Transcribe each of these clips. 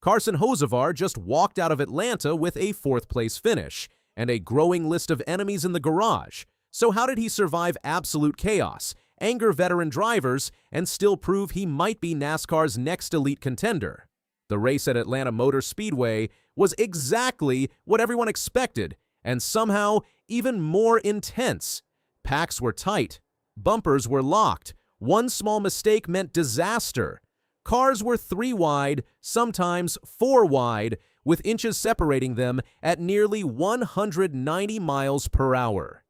Carson Hocevar just walked out of Atlanta with a fourth-place finish and a growing list of enemies in the garage. So how did he survive absolute chaos, anger veteran drivers, and still prove he might be NASCAR's next elite contender? The race at Atlanta Motor Speedway was exactly what everyone expected, and somehow even more intense. Packs were tight. Bumpers were locked. One small mistake meant disaster. Cars were 3 wide, sometimes 4 wide, with inches separating them at nearly 190 miles per hour.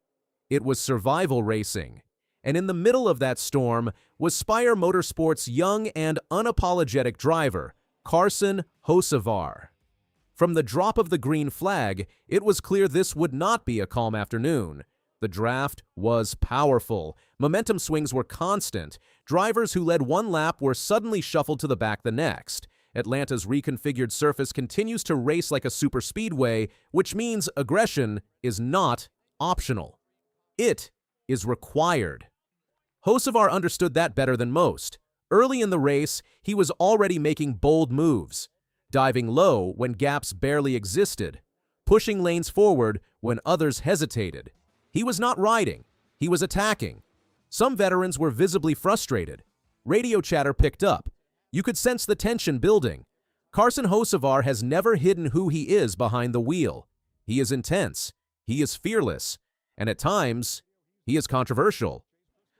It was survival racing, and in the middle of that storm was Spire Motorsports' young and unapologetic driver, Carson Hocevar. From the drop of the green flag, it was clear this would not be a calm afternoon. The draft was powerful. Momentum swings were constant. Drivers who led one lap were suddenly shuffled to the back the next. Atlanta's reconfigured surface continues to race like a superspeedway, which means aggression is not optional. It is required. Hocevar understood that better than most. Early in the race, he was already making bold moves, diving low when gaps barely existed, pushing lanes forward when others hesitated. He was not riding, he was attacking. Some veterans were visibly frustrated. Radio chatter picked up. You could sense the tension building. Carson Hocevar has never hidden who he is behind the wheel. He is intense, he is fearless, and at times, he is controversial.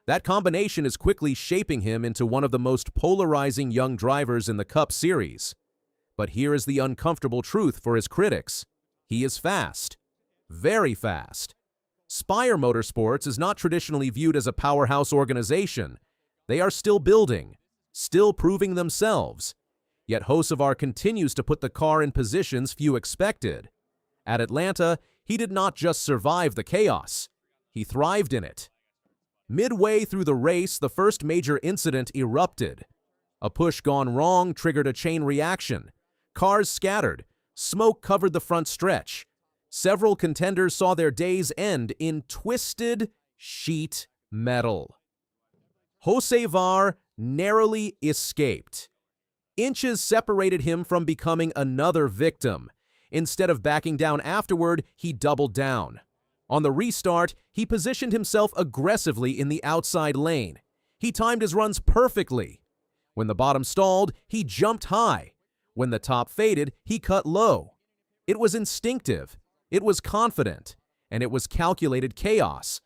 That combination is quickly shaping him into one of the most polarizing young drivers in the Cup Series. But here is the uncomfortable truth for his critics. He is fast. Very fast. Spire Motorsports is not traditionally viewed as a powerhouse organization. They are still building, still proving themselves. Yet Hocevar continues to put the car in positions few expected. At Atlanta, he did not just survive the chaos, he thrived in it. Midway through the race, the first major incident erupted. A push gone wrong triggered a chain reaction. Cars scattered. Smoke covered the front stretch. Several contenders saw their days end in twisted sheet metal. Hocevar narrowly escaped. Inches separated him from becoming another victim. Instead of backing down afterward, he doubled down. On the restart, he positioned himself aggressively in the outside lane. He timed his runs perfectly. When the bottom stalled, he jumped high. When the top faded, he cut low. It was instinctive, it was confident, and it was calculated chaos.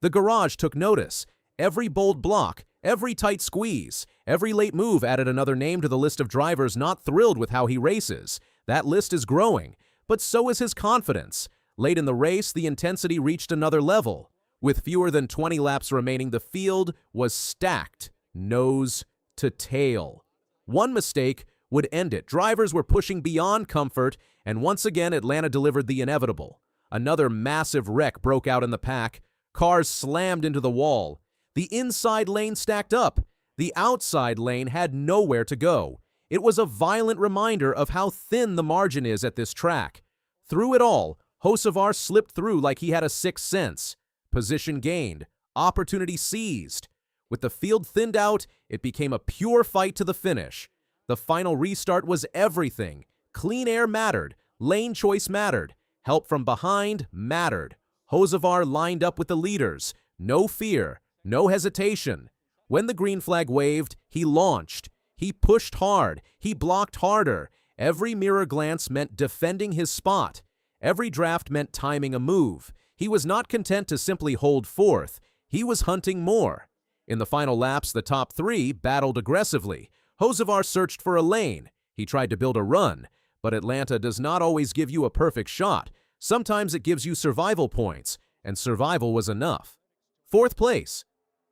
The garage took notice. Every bold block, every tight squeeze, every late move added another name to the list of drivers not thrilled with how he races. That list is growing, but so is his confidence. Late in the race, the intensity reached another level. With fewer than 20 laps remaining, the field was stacked, nose to tail. One mistake would end it. Drivers were pushing beyond comfort, and once again, Atlanta delivered the inevitable. Another massive wreck broke out in the pack. Cars slammed into the wall. The inside lane stacked up. The outside lane had nowhere to go. It was a violent reminder of how thin the margin is at this track. Through it all, Hocevar slipped through like he had a sixth sense. Position gained. Opportunity seized. With the field thinned out, it became a pure fight to the finish. The final restart was everything. Clean air mattered. Lane choice mattered. Help from behind mattered. Hocevar lined up with the leaders. No fear. No hesitation. When the green flag waved, he launched. He pushed hard. He blocked harder. Every mirror glance meant defending his spot. Every draft meant timing a move. He was not content to simply hold fourth. He was hunting more. In the final laps, the top 3 battled aggressively. Hocevar searched for a lane. He tried to build a run. But Atlanta does not always give you a perfect shot. Sometimes it gives you survival points, and survival was enough. 4th place.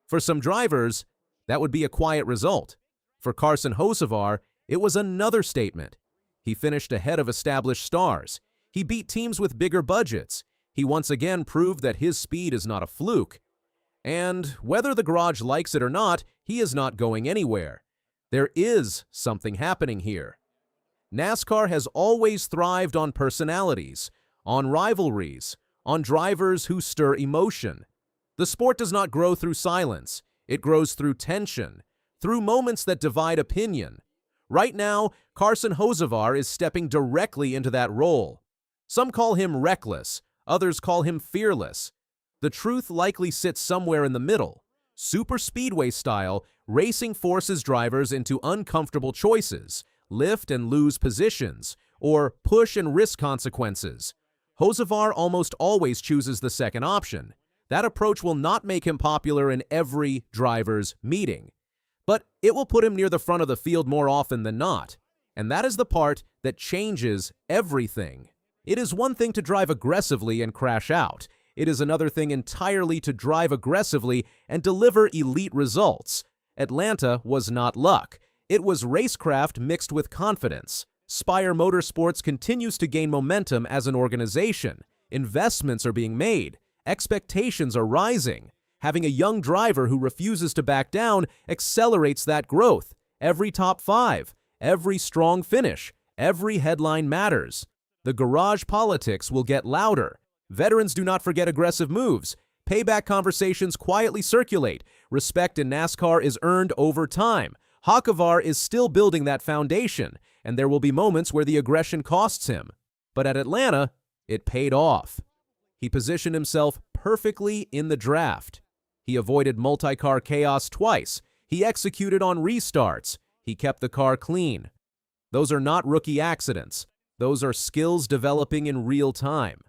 For some drivers, that would be a quiet result. For Carson Hocevar, it was another statement. He finished ahead of established stars. He beat teams with bigger budgets. He once again proved that his speed is not a fluke. And whether the garage likes it or not, he is not going anywhere. There is something happening here. NASCAR has always thrived on personalities, on rivalries, on drivers who stir emotion. The sport does not grow through silence. It grows through tension, through moments that divide opinion. Right now, Carson Hocevar is stepping directly into that role. Some call him reckless, others call him fearless. The truth likely sits somewhere in the middle. Superspeedway style, racing forces drivers into uncomfortable choices, lift and lose positions, or push and risk consequences. Hocevar almost always chooses the second option. That approach will not make him popular in every driver's meeting, but it will put him near the front of the field more often than not. And that is the part that changes everything. It is one thing to drive aggressively and crash out. It is another thing entirely to drive aggressively and deliver elite results. Atlanta was not luck. It was racecraft mixed with confidence. Spire Motorsports continues to gain momentum as an organization. Investments are being made. Expectations are rising. Having a young driver who refuses to back down accelerates that growth. Every top five, every strong finish, every headline matters. The garage politics will get louder. Veterans do not forget aggressive moves. Payback conversations quietly circulate. Respect in NASCAR is earned over time. Hocevar is still building that foundation, and there will be moments where the aggression costs him. But at Atlanta, it paid off. He positioned himself perfectly in the draft. He avoided multi-car chaos twice. He executed on restarts. He kept the car clean. Those are not rookie accidents. Those are skills developing in real time.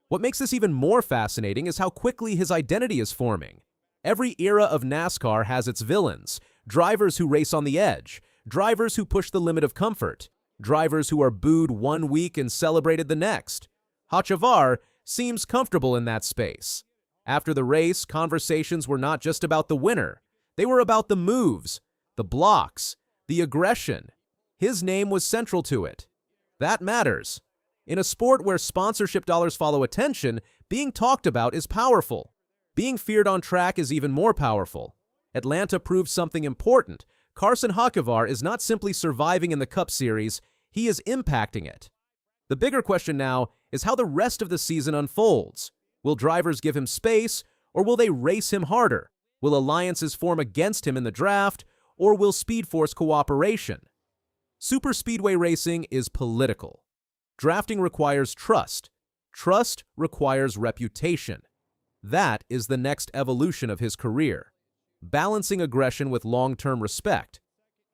What makes this even more fascinating is how quickly his identity is forming. Every era of NASCAR has its villains, drivers who race on the edge, drivers who push the limit of comfort, drivers who are booed one week and celebrated the next. Hocevar seems comfortable in that space. After the race, conversations were not just about the winner. They were about the moves, the blocks, the aggression. His name was central to it. That matters. In a sport where sponsorship dollars follow attention, being talked about is powerful. Being feared on track is even more powerful. Atlanta proved something important. Carson Hocevar is not simply surviving in the Cup Series, he is impacting it. The bigger question now is how the rest of the season unfolds. Will drivers give him space, or will they race him harder? Will alliances form against him in the draft, or will speed force cooperation? Superspeedway racing is political. Drafting requires trust. Trust requires reputation. That is the next evolution of his career, balancing aggression with long-term respect.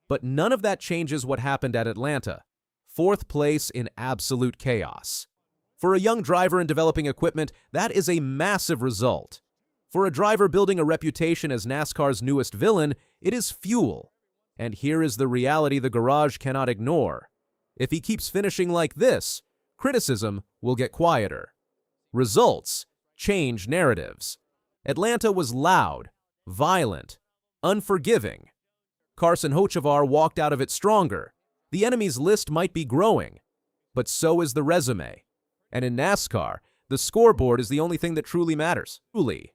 But none of that changes what happened at Atlanta. Fourth place in absolute chaos. For a young driver in developing equipment, that is a massive result. For a driver building a reputation as NASCAR's newest villain, it is fuel. And here is the reality the garage cannot ignore. If he keeps finishing like this, criticism will get quieter. Results change narratives. Atlanta was loud, violent, unforgiving. Carson Hocevar walked out of it stronger. The enemy's list might be growing, but so is the resume. And in NASCAR, the scoreboard is the only thing that truly matters. Truly.